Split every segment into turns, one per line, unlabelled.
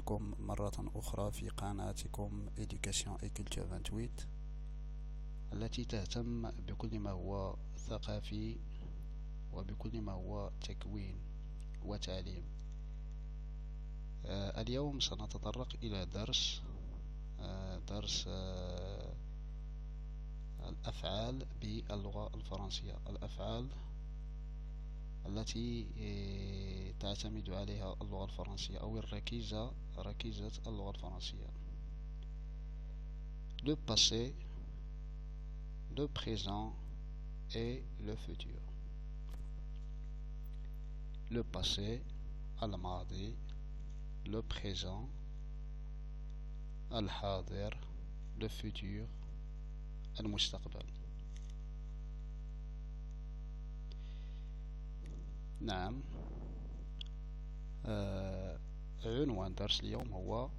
بكم مرة أخرى في قناتكم Education et Culture 28 التي تهتم بكل ما هو ثقافي وبكل ما هو تكوين وتعليم. اليوم سنتطرق إلى درس الأفعال باللغة الفرنسية، الأفعال التي تعتمد عليها اللغة الفرنسية أو ركيزة اللغة الفرنسية. Le passé, le présent et le futur. Le passé الماضي، le présent الحاضر، le futur المستقبل. نعم، عنوان درس اليوم هو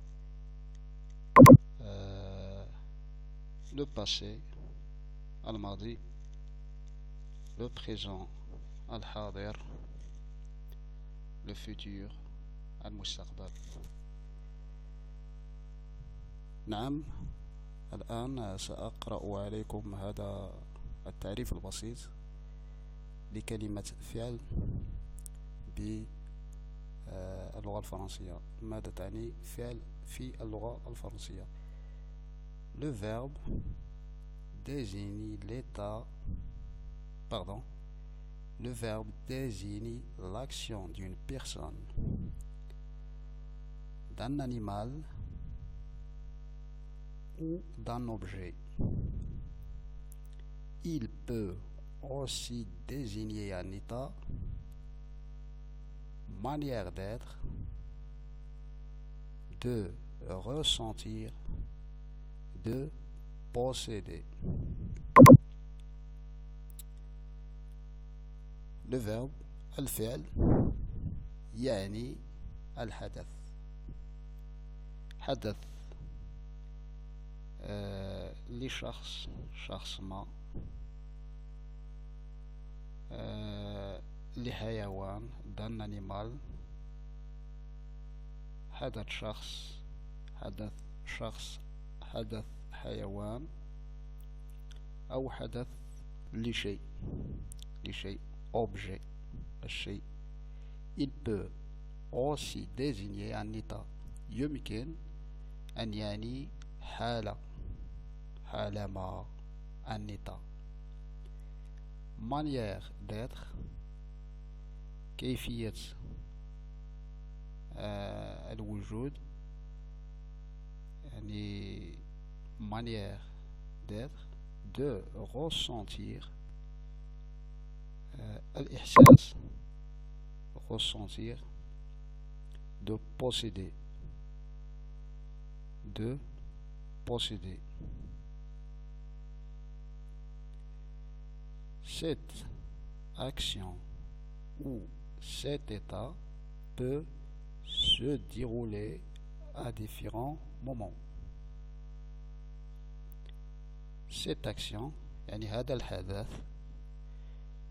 le passé الماضي، le présent الحاضر، le futur المستقبل. نعم، الآن سأقرأ عليكم هذا التعريف البسيط لكلمة فعل باللغة الفرنسية. ماذا تعني فعل في اللغة الفرنسية؟ Le verbe désigne l'état Le verbe désigne l'action d'une personne, d'un animal ou d'un objet. Il peut aussi désigner un état, manière d'être, de ressentir, de posséder. Le verbe الفعل يعني الحدث، حدث لشخص ما، لحيوان d'un animal، حدث شخص، حدث حيوان، أو حدث لشيء objet الشيء. Il peut aussi désigner un état، يمكن أن يعني حالة ما، un état. Manière d'être كيفية الوجود، يعني manière d'être، de ressentir الإحساس، ressentir، de posséder، Cette action ou cet état peut se dérouler à différents moments. Cette action يعني هذا الحدث،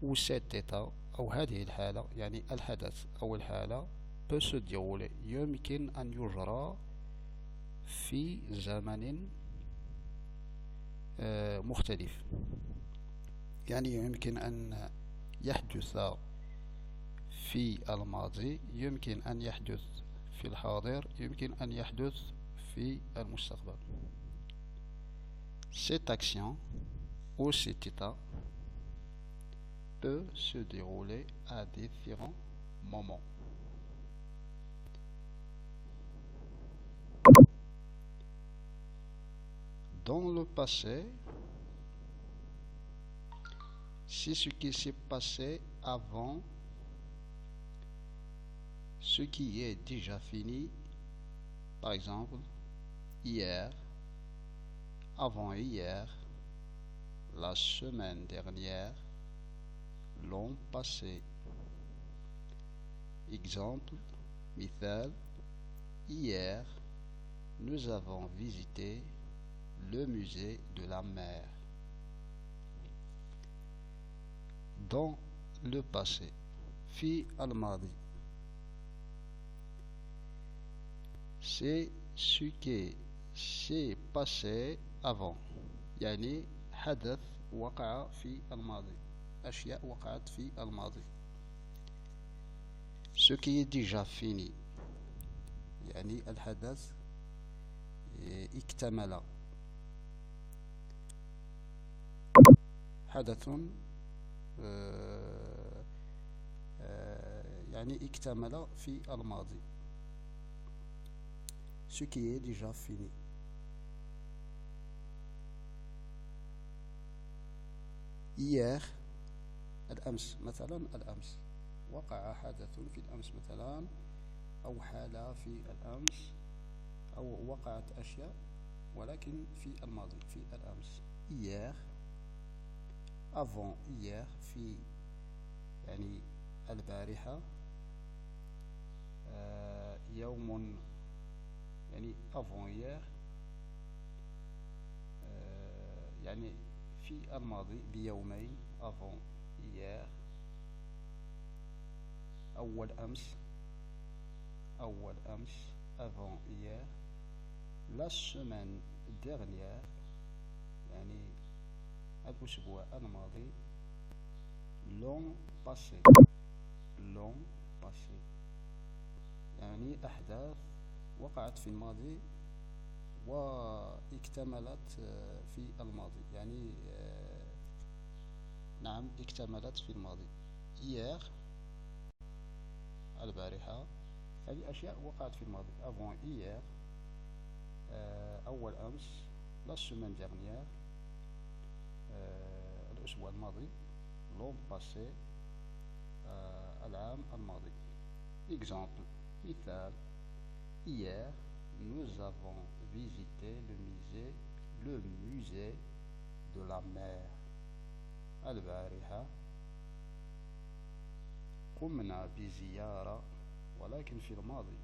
ou cet état أو هذه الحالة يعني الحدث أو الحالة peut se dérouler يمكن أن يجرى في زمن مختلف، يعني يمكن أن يحدث في الماضي، يمكن أن يحدث في الحاضر، يمكن أن يحدث في المستقبل. Cette action ou cet état peut se dérouler à différents moments. Dans le passé, c'est ce qui s'est passé avant, ce qui est déjà fini. Par exemple, hier, avant-hier, la semaine dernière, l'an passé. Exemple, مثال: hier, nous avons visité le musée de la mer. Dans le passé، في الماضي. c'est ce qui s'est passé avant. يعني حدث وقع في الماضي. أشياء وقعت في الماضي. Ce qui est déjà fini. يعني الحدث اكتمل. حدث يعني اكتمل في الماضي. Ce qui est déjà fini. Hier, الأمس مثلا، الأمس وقع حدث في الأمس مثلا، أو حالة في الأمس، أو وقعت أشياء ولكن في الماضي في الأمس. Hier, avant hier، في يعني البارحة. يوم يعني avant hier، يعني في الماضي بيومين avant hier. أول أمس، أول أمس avant hier. La semaine dernière، يعني الأسبوع الماضي. L'an passé، l'an passé يعني أحداث وقعت في الماضي واكتملت في الماضي، يعني نعم اكتملت في الماضي. hier البارحة، هذه أشياء وقعت في الماضي. avant hier أول أمس. la semaine dernière الأسبوع الماضي. l'an passé العام الماضي. exemple مثال. hier nous avons visité le musée de la mer. البارحة قمنا بزيارة ولكن في الماضي.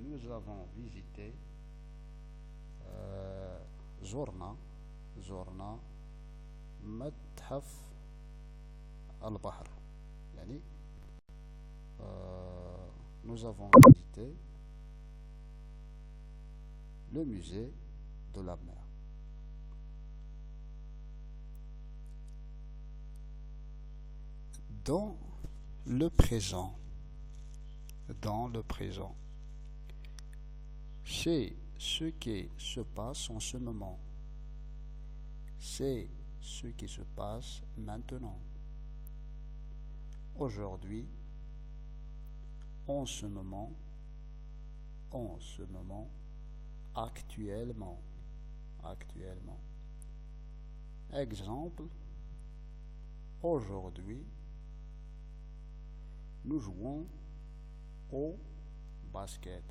nous avons visité زرنا متحف البحر، يعني nous avons visité le musée de la mer. Dans le présent, dans le présent, c'est ce qui se passe en ce moment. C'est ce qui se passe maintenant. Aujourd'hui, en ce moment, actuellement. Exemple, aujourd'hui, nous jouons au basket.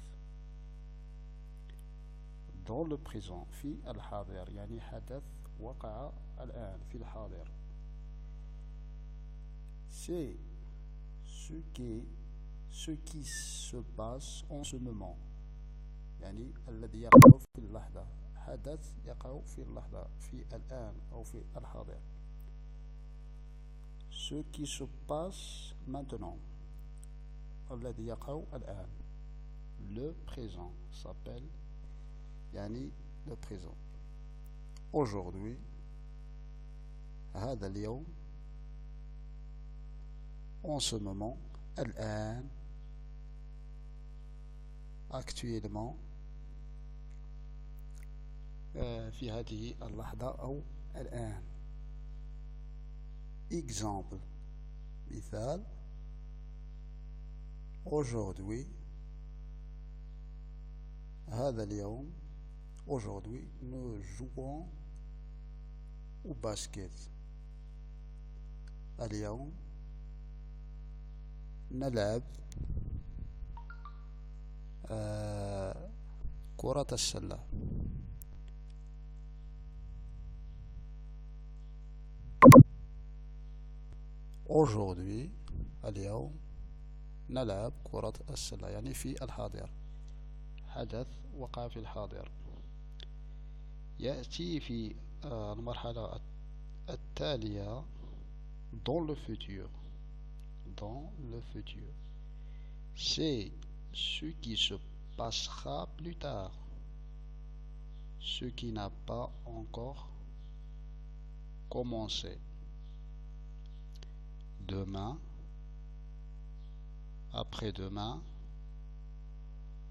Dans le présent، في الحاضر، يعني حدث وقع الآن في الحاضر. C'est ce qui se passe en ce moment، يعني الذي يقع في اللحظة. حدث يقع في اللحظة، في الآن أو في الحاضر. Ce qui se passe maintenant، الذي يقع الآن. Le présent s'appelle يعني le présent. Aujourd'hui، هذا اليوم. En ce moment، الآن. Actuellement، في هذه اللحظة أو الآن. Exemple مثال. Aujourd'hui، هذا اليوم. Aujourd'hui nous jouons au basket. اليوم نلعب كرة السلة. Aujourd'hui اليوم نلعب كرة السلة، يعني في الحاضر، حدث وقع في الحاضر. يأتي في المرحلة التالية dans le futur. Dans le futur، c'est ce qui se passera plus tard. Ce qui n'a pas encore commencé. Demain, après-demain,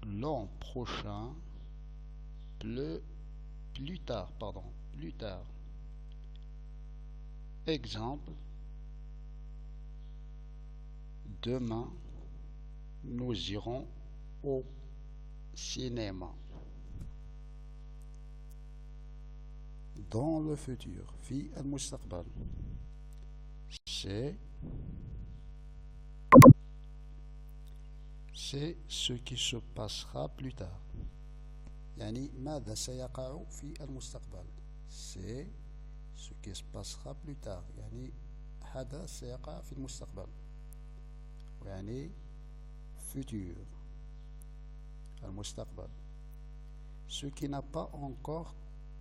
l'an prochain, plus tard, pardon, plus tard. Exemple, demain, nous irons au cinéma. Dans le futur, في المستقبل, c'est ce qui se passera plus tard. يعني ماذا سيقع في المستقبل. c'est ce qui se passera plus tard. يعني حدث سيقع في المستقبل. يعني futur, المستقبل. ce qui n'a pas encore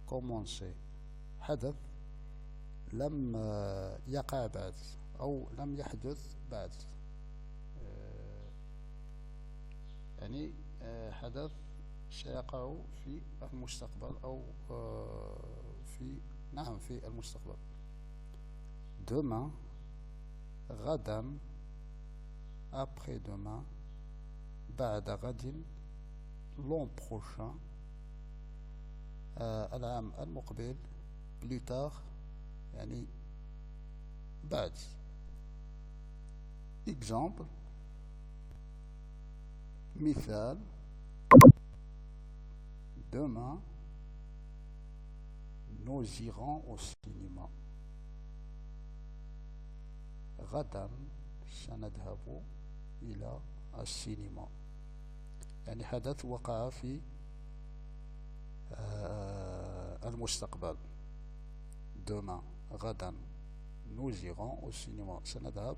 commencé. حدث لم يقع بعد أو لم يحدث بعد. يعني حدث سيقع في المستقبل أو في المستقبل. demain, غدا, après-demain, بعد غد, l'an prochain, العام المقبل, plus tard, يعني بعد. exemple, مثال, demain, nous irons au cinéma. غدا سنذهب إلى السينما. يعني حدث وقع في المستقبل. demain, غدا, nous irons au cinéma. سنذهب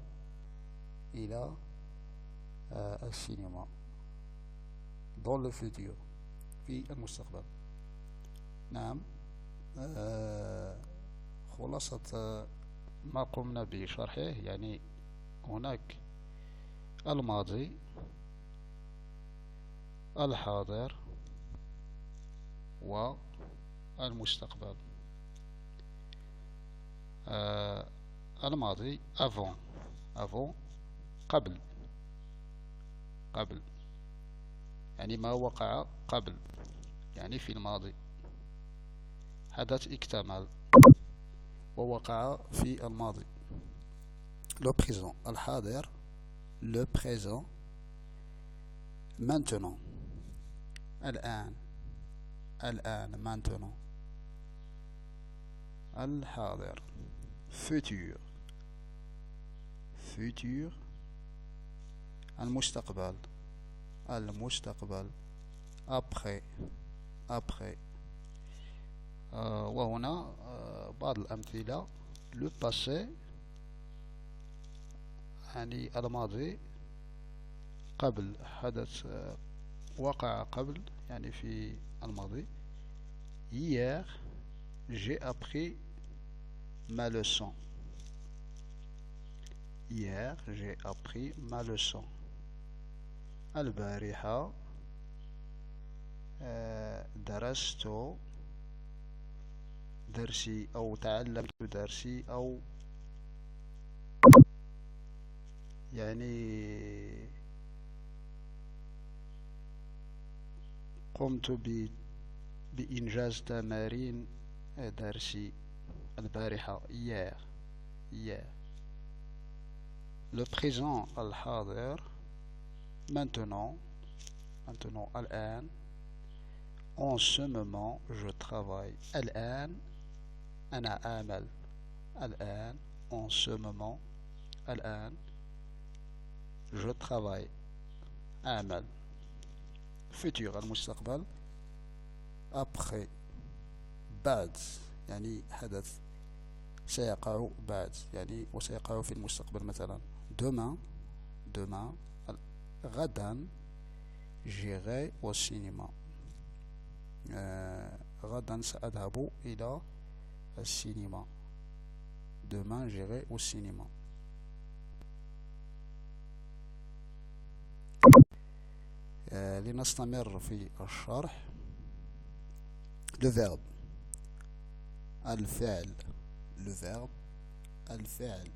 إلى السينما. dans le futur, في المستقبل. نعم. خلاصة ما قمنا بشرحه، يعني هناك الماضي، الحاضر، والمستقبل. الماضي avant قبل يعني ما وقع قبل، يعني في الماضي حدث اكتمل ووقع في الماضي. le présent الحاضر، le présent maintenant، الآن maintenant. الحاضر futur المستقبل après وهنا بعض الأمثلة. le passé يعني الماضي قبل، حدث وقع قبل يعني في الماضي. hier j'ai appris ma leçon. hier j'ai appris ma leçon. البارحة درست درسي أو تعلمت درسي، أو يعني قمت بإنجاز تمارين درسي البارحة. hier le présent الحاضر maintenant الآن. en ce moment je travaille. الآن أنا أعمل. الآن en ce moment الآن je travaille أعمل. futur المستقبل après بعد يعني حدث سيقع بعد يعني وسيقع في المستقبل. مثلا demain غدا j'irai au cinéma. غدا سأذهب إلى السينما. demain j'irai au cinéma. لنستمر في الشرح. le verbe الفعل le verbe الفعل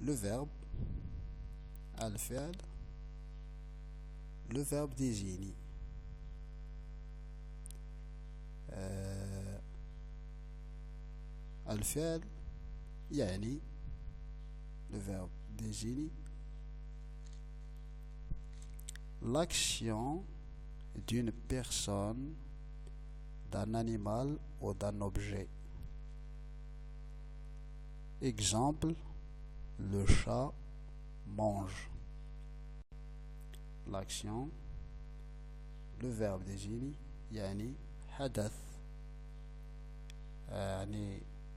le verbe الفعل le verbe désigne الفعل يعني le verbe désigne l'action d'une personne, d'un animal ou d'un objet. Exemple, le chat mange. L'action, le verbe désigne يعني حدث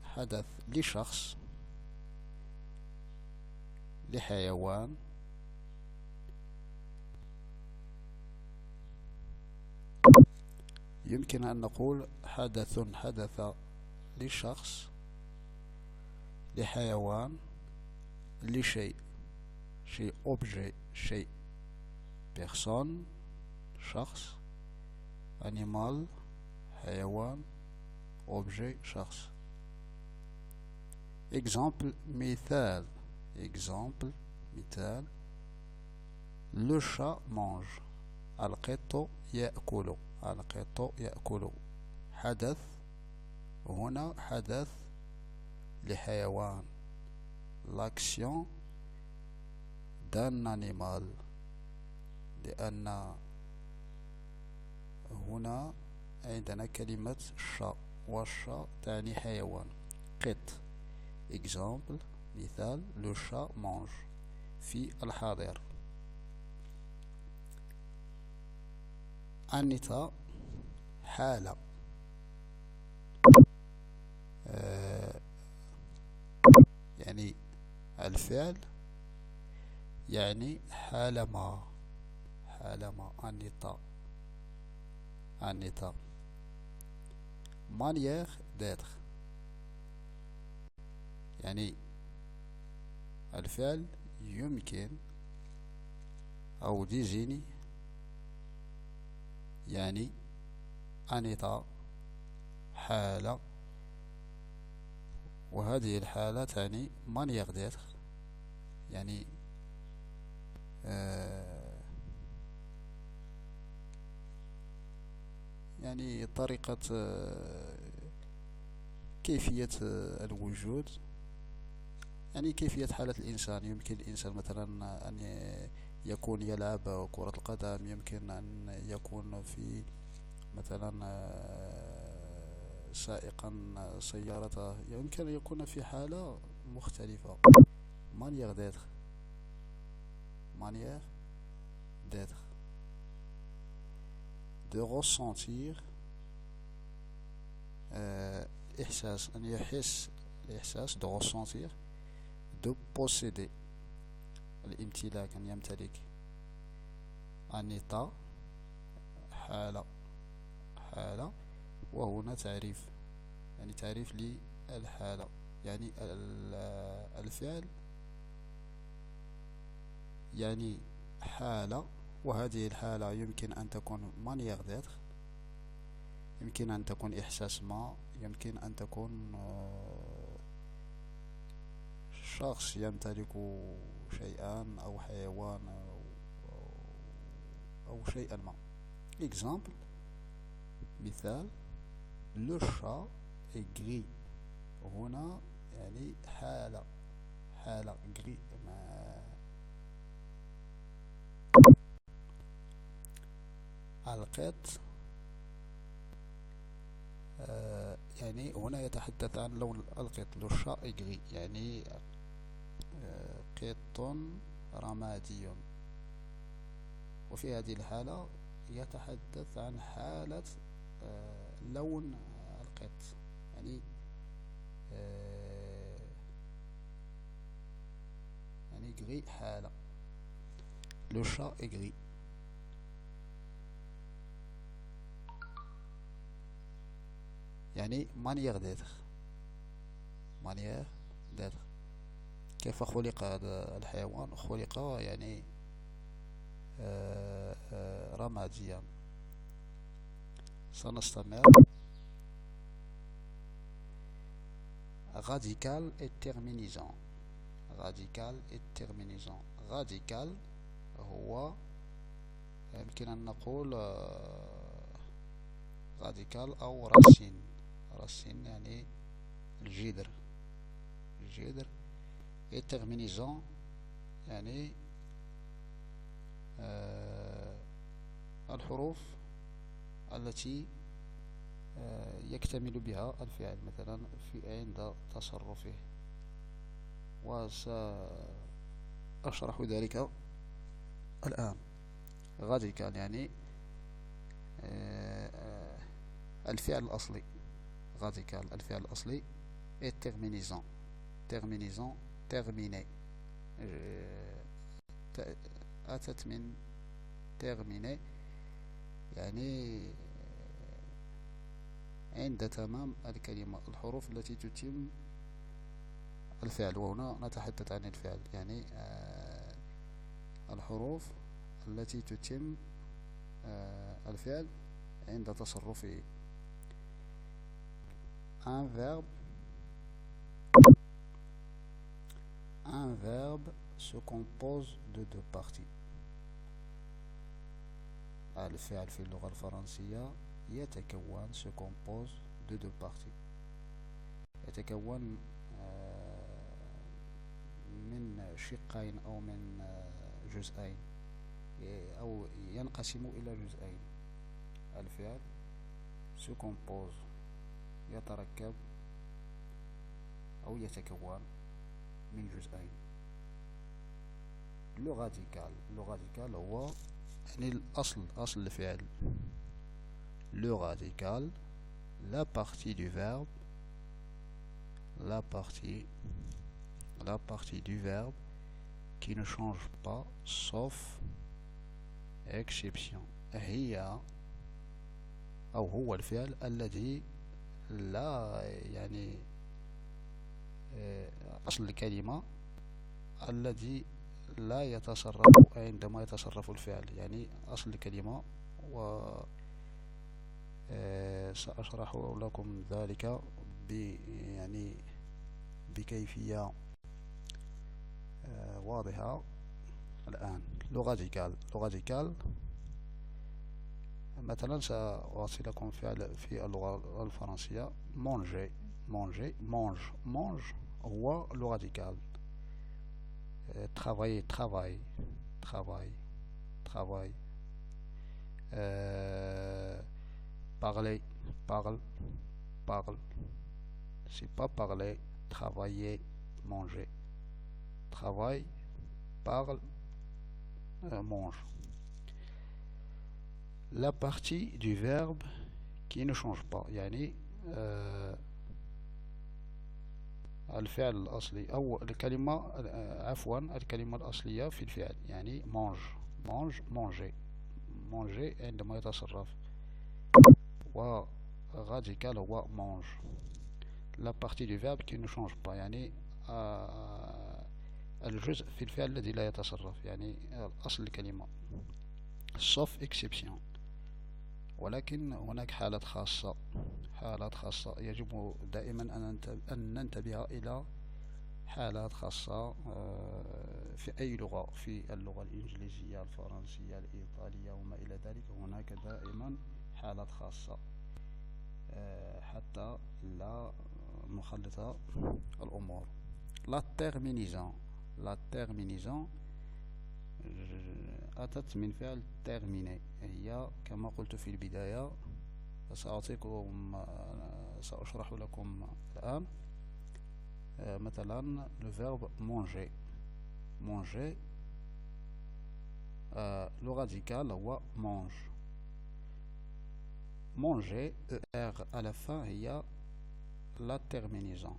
حدث لشخص لحيوان يمكن أن نقول حدث حدث لشخص لحيوان لشيء شيء objet شيء personne شخص animal حيوان objet شخص. exemple مثال مثال le chat mange القط يأكل حدث هنا حدث لحيوان l'action d'un animal لأن هنا عندنا كلمة شاء والشاء تعني حيوان قط. exemple مثال le chat mange في الحاضر. أنت حالة يعني الفعل يعني حالما أنت manière d'être يعني الفعل يمكن أو ديجيني يعني أنت حالة وهذه الحالة تعني manière d'être يعني يعني طريقة كيفية الوجود يعني كيفية حالة الإنسان. يمكن الإنسان مثلا أن يكون يلعب كرة القدم يمكن أن يكون في مثلا سائقا سيارته يمكن أن يكون في حالة مختلفة. manière d'être de ressentir إحساس أن يحس الإحساس de ressentir de posséder الامتلاك أن يمتلك. أنت حالة وهنا تعريف يعني تعريف للحالة يعني الفعل يعني حالة وهذه الحالة يمكن أن تكون manière d'être يمكن أن تكون إحساس ما يمكن أن تكون شخص يمتلك شيئا أو حيوان أو شيئا ما. exemple مثال le chat est gris هنا يعني حالة gris القط يعني هنا يتحدث عن لون القط le chat est gris يعني قط رمادي وفي هذه الحالة يتحدث عن حالة لون القط يعني يعني gris حالة le chat est gris. يعني manière d'être كيف خلق هذا الحيوان خلق يعني رماديا. سنستمر. radical et terminaison. radical et terminaison. radical هو يمكن أن نقول radical أو راسين. راسين يعني الجذر. الجذر. et terminaison يعني الحروف التي يكتمل بها الفعل، مثلا في عند تصرفه، وسأشرح ذلك الآن. راديكال يعني الفعل الأصلي. راديكال الفعل الأصلي. et terminaison. terminaison terminé. أتت من terminé يعني عند تمام الكلمة، الحروف التي تتم الفعل، وهنا نتحدث عن الفعل، يعني الحروف التي تتم الفعل عند تصرفه. un verbe se compose de deux parties. الفعل في اللغة الفرنسية يتكون se compose de deux parties. يتكون من شقين أو من جزئين، أو ينقسم إلى جزئين. الفعل se compose يتركب أو يتكون من جزئين. لو راديكال هو يعني الأصل، أصل الفعل. لو راديكال la partie du verbe qui ne change pas sauf exception. هي أو هو الفعل الذي لا يعني أصل الكلمة الذي لا يتصرف عندما يتصرف الفعل، يعني أصل الكلمة. و سأشرح لكم ذلك يعني بكيفية واضحة الآن. لو راديكال مثلا سأعطي لكم فعل في اللغة الفرنسية manger. mange هو لو راديكال. travailler. parle. C'est pas parler, travailler, manger. Travaille, parle, mange. La partie du verbe qui ne change pas يعني الفعل الأصلي أو الكلمة الكلمة الأصلية في الفعل، يعني manger عندما يتصرف، و radical هو mange. la partie du verbe qui ne change pas يعني الجزء في الفعل الذي لا يتصرف، يعني أصل الكلمة sauf exception. ولكن هناك حالات خاصة يجب دائما أن ننتبه إلى حالات خاصة في أي لغة، في اللغة الإنجليزية، الفرنسية، الإيطالية وما إلى ذلك. هناك دائما حالات خاصة حتى لا نخلط الأمور. la terminaison أتت من فعل terminer، هي كما قلت في البداية. سأشرح لكم الآن. مثلا le verbe manger le radical هو manger er à la fin هي la terminaison.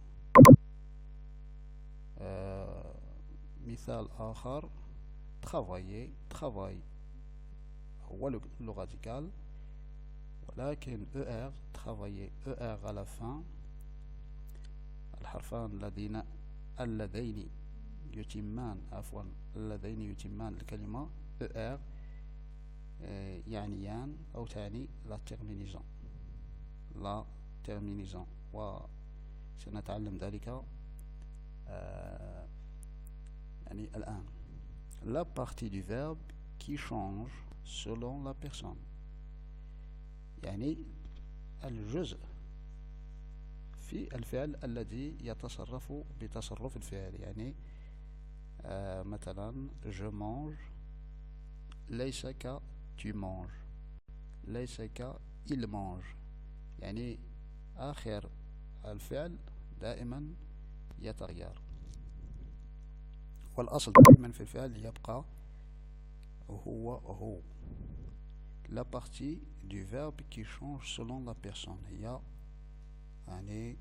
مثال آخر travail هو le radical، ولكن travailler à la fin، الحرفان اللذين يتمان الكلمة يعنيان أو تعني لا terminaison. لا terminaison وسنتعلم ذلك يعني الآن. La partie du verbe qui change selon la personne. يعني الجزء في الفعل الذي يتصرف بتصرف الفعل. يعني مثلا je mange ليس ك tu manges ليس ك il mange. يعني آخر الفعل دائما يتغير والأصل دائما في الفعل يبقى هو. La partie du verbe qui change selon la personne هي يعني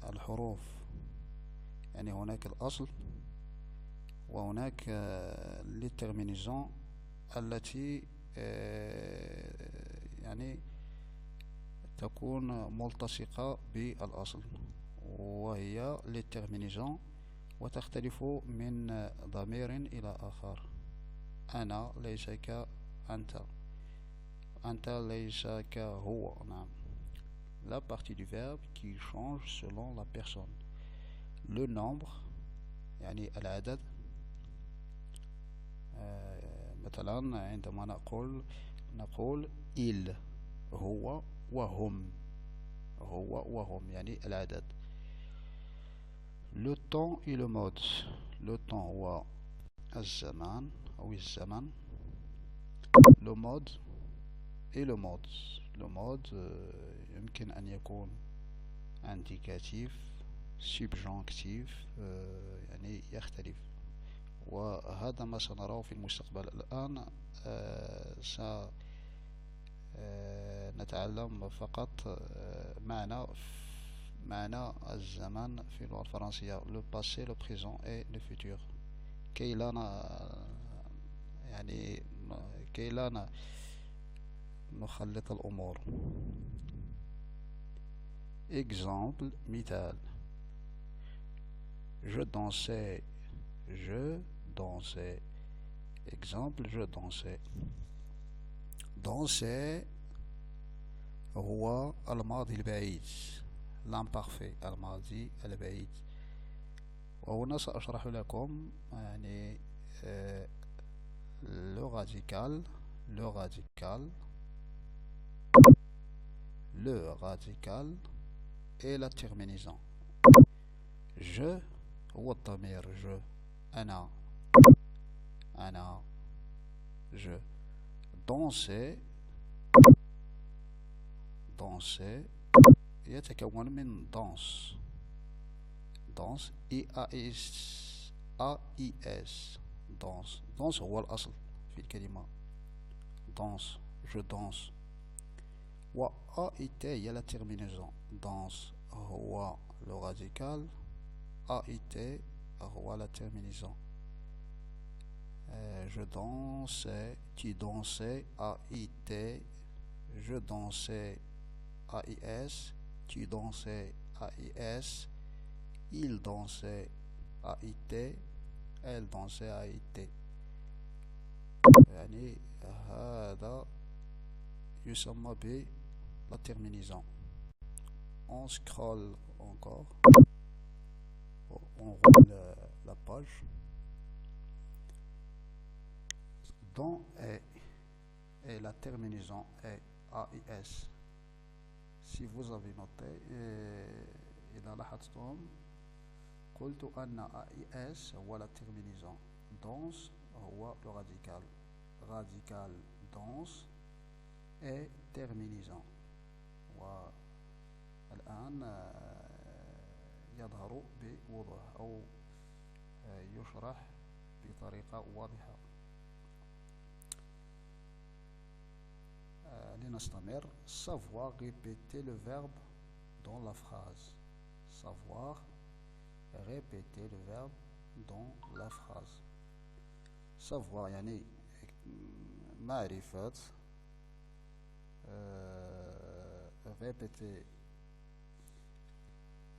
الحروف. يعني هناك الأصل وهناك les terminaisons التي يعني تكون ملتصقة بالأصل وهي les terminaisons وتختلف من ضمير إلى آخر. أنا ليس كأنت أنت ليس كهو. نعم. La partie du verbe qui change selon la personne. Le nombre يعني العدد. مثلا عندما نقول il هو وهم يعني العدد. Le temps et le mode. Le temps هو الزمان أو الزمن. Le mode et le mode. Le mode يمكن أن يكون indicatif subjonctif يعني يختلف وهذا ما سنراه في المستقبل. الآن سنتعلم فقط معنى الزمن في اللغة الفرنسية le passé le présent et le futur كي لا نخلط الأمور. Exemple مثال je dansais exemple je dansais. danser هو الماضي البعيد l'imparfait الماضي البعيد. وهنا سأشرح لكم يعني le radical et la terminaison. je هو الضمير je أنا je. danser يتكون من danse EAS danse هو الأصل في الكلمة danse je danse. و AIT هي la terminaison. danse هو le radical AIT هو la terminaison. je dansais tu dansais AIT je dansais AIS tu dansais AIS il dansait AIT elle dansait AIT. يعني هذا يسمى ب la terminaison. On scrolle encore, on roule la page. Dans et la terminaison est AIS. Si vous avez noté إذا لاحظتم قلت أن AIS هو la terminaison. danse هو le radical danse et terminaison. والآن يظهر بوضوح أو يشرح بطريقة واضحة. لنستمر. savoir répéter le verbe dans la phrase. savoir répéter le verbe dans la phrase. savoir يعني معرفة répéter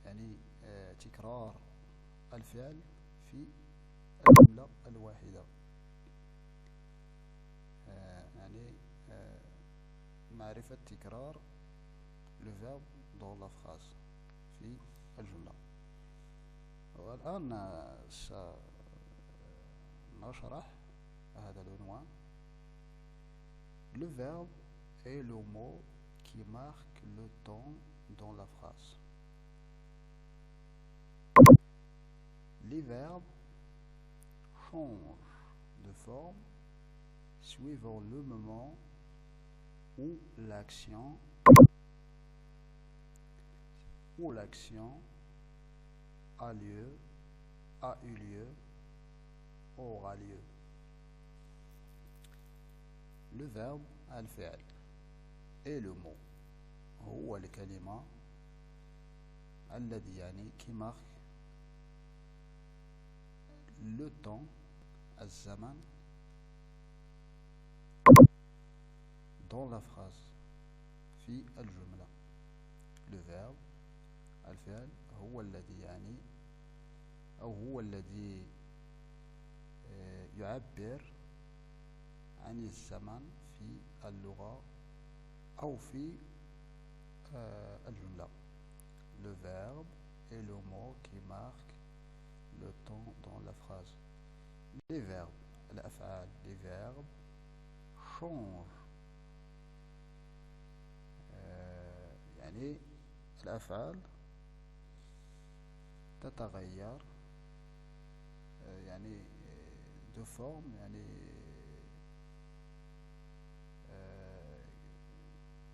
يعني تكرار الفعل في الجملة الواحدة. يعني معرفة تكرار le verbe dans la phrase في الجملة. والآن سنشرح هذا العنوان. Le verbe est le mot qui marque le temps dans la phrase. Les verbes changent de forme suivant le moment où l'action a lieu, a eu lieu, aura lieu. Le verbe الفعل et le mot هو الكلمة الذي يعني qui marque le temps الزمن dans la phrase في الجملة. Le verbe الفعل هو الذي يعني أو هو الذي يعبر عن الزمن في اللغة أو في الجملة. Le verbe est le mot qui marque le temps dans la phrase. Les verbes الأفعال les verbes changent يعني الأفعال تتغير يعني de forme يعني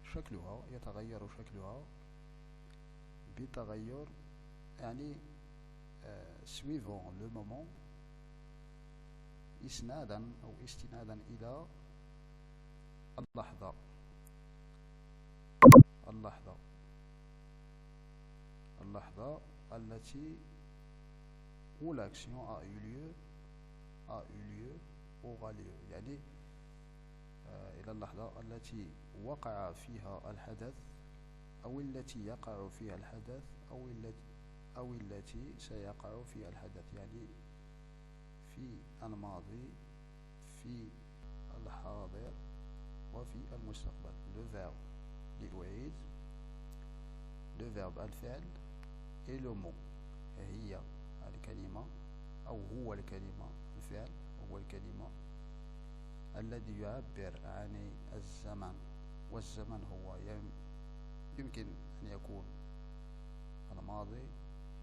شكلها يتغير شكلها بتغير يعني suivant le moment إسنادا أو استنادا إلى اللحظة التي où l'action a eu lieu aura lieu يعني إلى اللحظة التي وقع فيها الحدث أو التي يقع فيها الحدث أو التي سيقع فيها الحدث يعني في الماضي في الحاضر وفي المستقبل. Le verbe لأعيد le verbe الفعل et le mot هي الكلمة أو هو الكلمة الفعل هو الكلمة الذي يعبر عن الزمن. والزمن هو يمكن أن يكون الماضي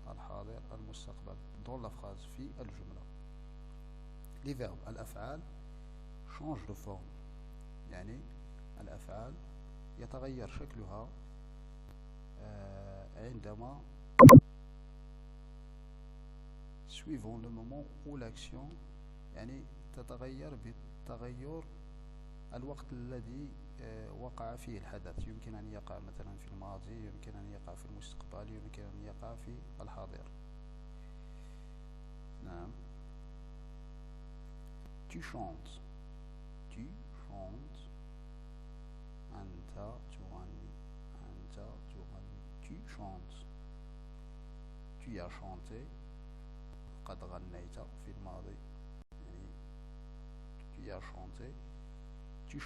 الحاضر المستقبل dans la phrase في الجملة. Les verbes الأفعال change de forme يعني الأفعال يتغير شكلها عندما suivant le moment où l'action يعني تتغير بتغير الوقت الذي وقع فيه الحدث. يمكن أن يقع مثلا في الماضي، يمكن أن يقع في المستقبل، يمكن أن يقع في الحاضر. نعم. Tu chantes أنت تغني tu chantes. Tu as chanté قد غنيت في الماضي يعني tu as chanté. Tu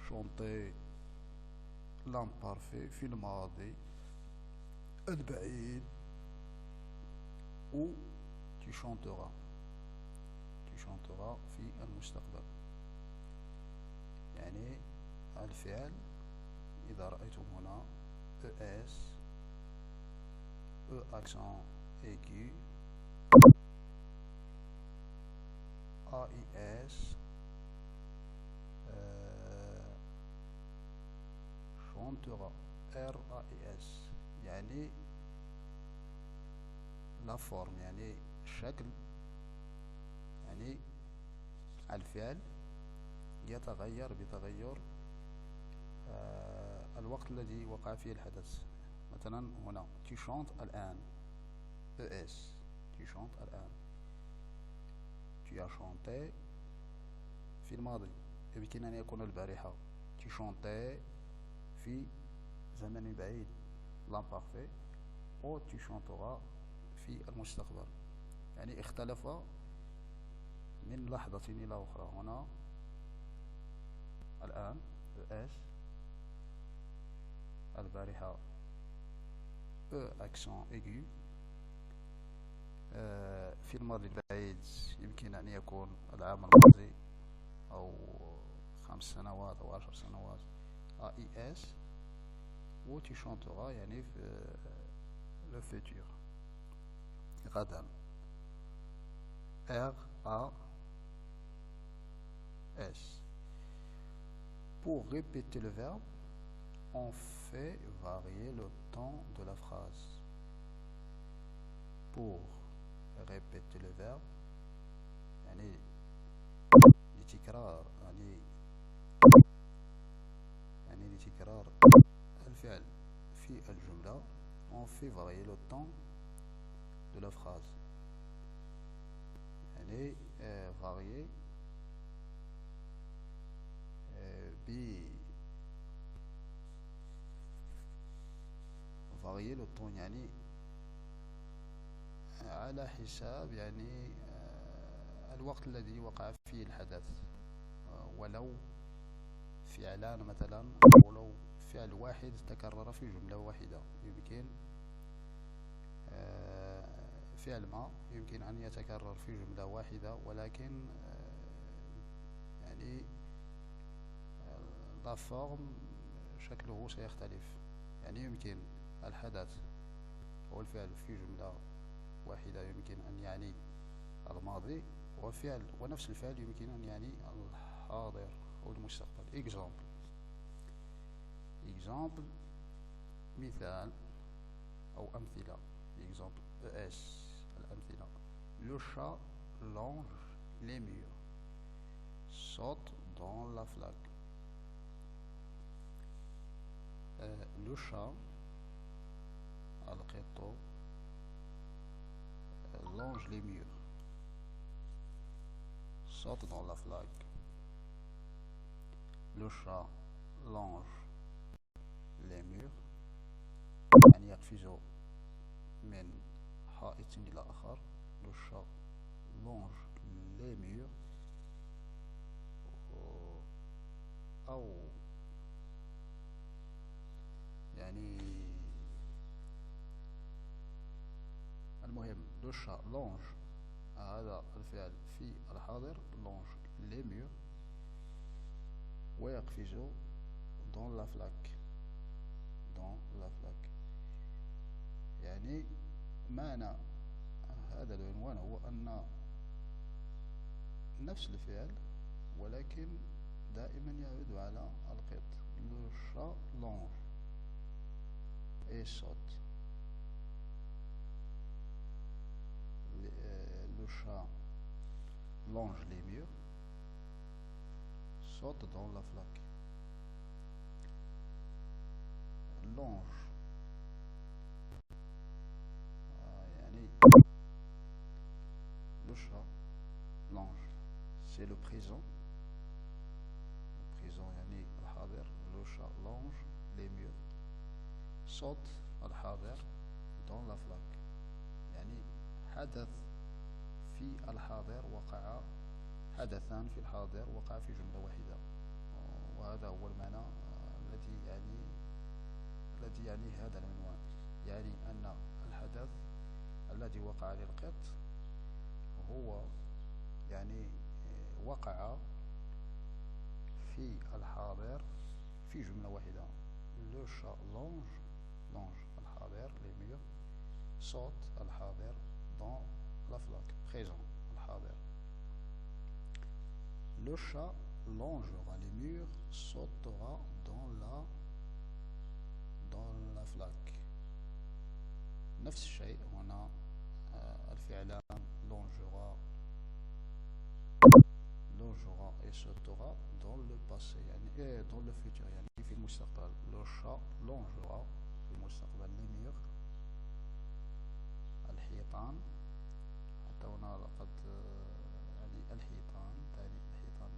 chantais l'imparfait في الماضي البعيد ou tu chanteras في المستقبل. يعني الفعل إذا رأيتم هنا ES E accent aigu AIS chantera RAIS يعني لا فورم يعني الشكل يعني الفعل يتغير بتغير الوقت الذي وقع فيه الحدث. مثلا هنا tu chantes الآن ES tu chantes الآن. tu as chanté في الماضي يمكن أن يكون البارحة tu chantais في زمن بعيد l'imparfait ou tu chanteras في المستقبل. يعني اختلف من لحظة إلى أخرى. هنا الآن ES. البارحة accent aigu. في الماضي البعيد يمكن أن يكون العام الماضي أو 5 سنوات أو 10 سنوات AIS. و tu chanteras يعني في le futur غدا RAS. Pour répéter le verbe, on fait varier le temps de la phrase. Pour répéter le verbe يعني لتكرار لتكرار الفعل في الجملة on fait varier le temps de la phrase. يعني varier varier le temps يعني على حساب يعني الوقت الذي وقع فيه الحدث، ولو فعلان مثلا، أو لو فعل واحد تكرر في جملة واحدة. يمكن فعل ما يمكن أن يتكرر في جملة واحدة، ولكن يعني لا فورم شكله سيختلف. يعني يمكن الحدث أو الفعل في جملة واحدة يمكن أن يعني الماضي، ونفس الفعل يمكن أن يعني الحاضر أو المستقبل. example مثال أو أمثلة. exemple ES الأمثلة: le chat longe les murs, saute dans la flaque. le chat القط longe les murs, saute dans la flaque. le chat longe les murs يعني يقفز من حائط إلى آخر. le chat longe les murs. أو يعني المهم le chat longe هذا الفعل في الحاضر longe les murs ويقفز dans la flaque. يعني معنى هذا العنوان هو أن نفس الفعل ولكن دائما يعود على القط. le chat longe et saute. le chat longe les murs, saute dans la flaque. longe يعني le chat longe c'est le présent. يعني الحاضر. le chat longe les murs, saute الحاضر dans la flaque. يعني حدث في الحاضر وقع، حدثان في الحاضر وقع في جملة واحدة. وهذا هو المعنى الذي يعني هذا العنوان. يعني أن الحدث الذي وقع للقط هو يعني وقع في الحاضر في جملة واحدة. le chat longe الحاضر les murs, saute الحاضر dans la flaque présent الحاضر. le chat longera les murs, sautera dans la flaque. نفس الشيء هنا. الفعلان longera et sautera dans le passé يعني dans le futur يعني في المستقبل. le chat longera في المستقبل les murs الحيطان. حتى هنا لقد يعني الحيطان تعني الحيطان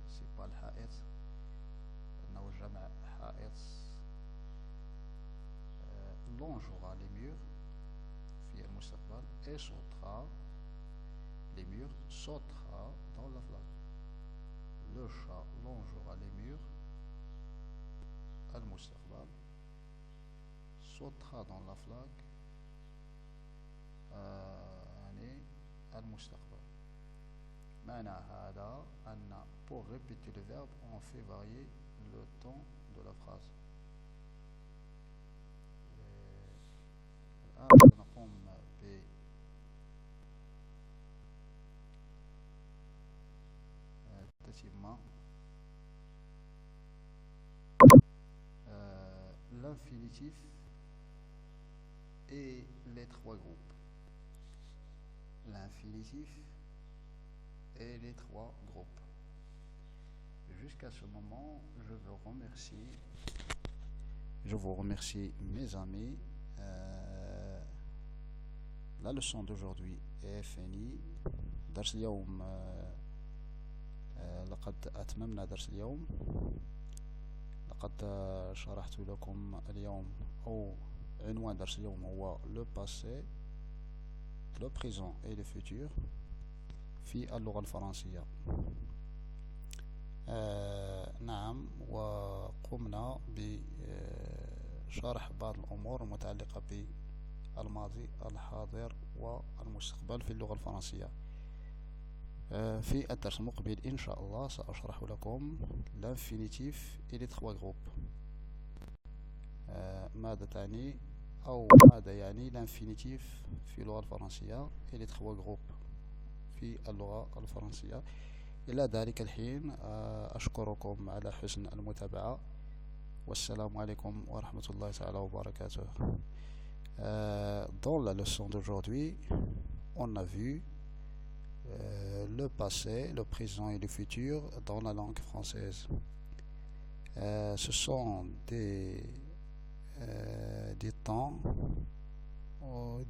سيبا الحائط أنه جمع حائط. longera les murs في المستقبل et sautera les murs, sautera dans la flaque. le chat longera les murs, المستقبل sautera dans la flaque يعني المستقبل. معنى هذا أن pour répéter le verbe on fait varier le temps de la phrase. الآن سنقوم بتتمة l'infinitif et les trois groupes. L'infinitif et les trois groupes. Jusqu'à ce moment, je vous remercie mes amis. La leçon d'aujourd'hui est finie. درس اليوم لقد أتممنا درس اليوم. لقد شرحت لكم اليوم أو عنوان درس اليوم هو le passé, le présent et le futur في اللغة الفرنسية. نعم، وقمنا بشرح بعض الأمور المتعلقة بالماضي الحاضر والمستقبل في اللغة الفرنسية. في الدرس المقبل إن شاء الله سأشرح لكم l'infinitif et les trois groupes. ماذا تعني أو ماذا يعني l'infinitif في اللغة الفرنسية et les trois groupes في اللغة الفرنسية. إلى ذلك الحين أشكركم على حسن المتابعة، والسلام عليكم ورحمة الله تعالى وبركاته. Dans la leçon d'aujourd'hui, on a vu le passé, le présent et le futur dans la langue française. Ce sont des temps,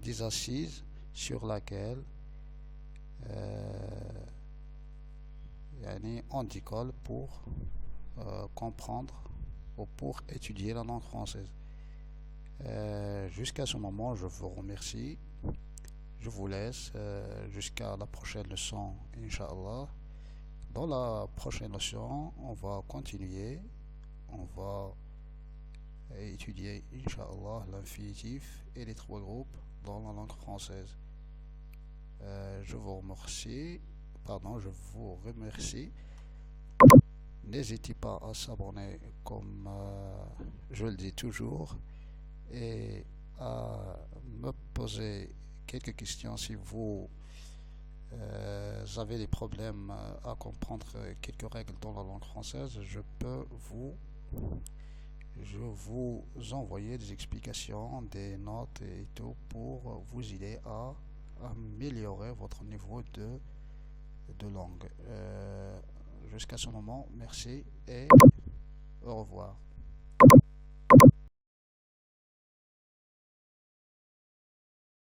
des assises sur laquelle on décolle pour comprendre ou pour étudier la langue française. Jusqu'à ce moment, je vous remercie. Je vous laisse jusqu'à la prochaine leçon, Inch'Allah. Dans la prochaine leçon, on va continuer. On va étudier, Inch'Allah, l'infinitif et les trois groupes dans la langue française. Je vous remercie. N'hésitez pas à s'abonner comme je le dis toujours et à me poser quelques questions si vous avez des problèmes à comprendre quelques règles dans la langue française. Je vous envoyer des explications, des notes et tout pour vous aider à améliorer votre niveau de langue. Jusqu'à ce moment, merci et au revoir.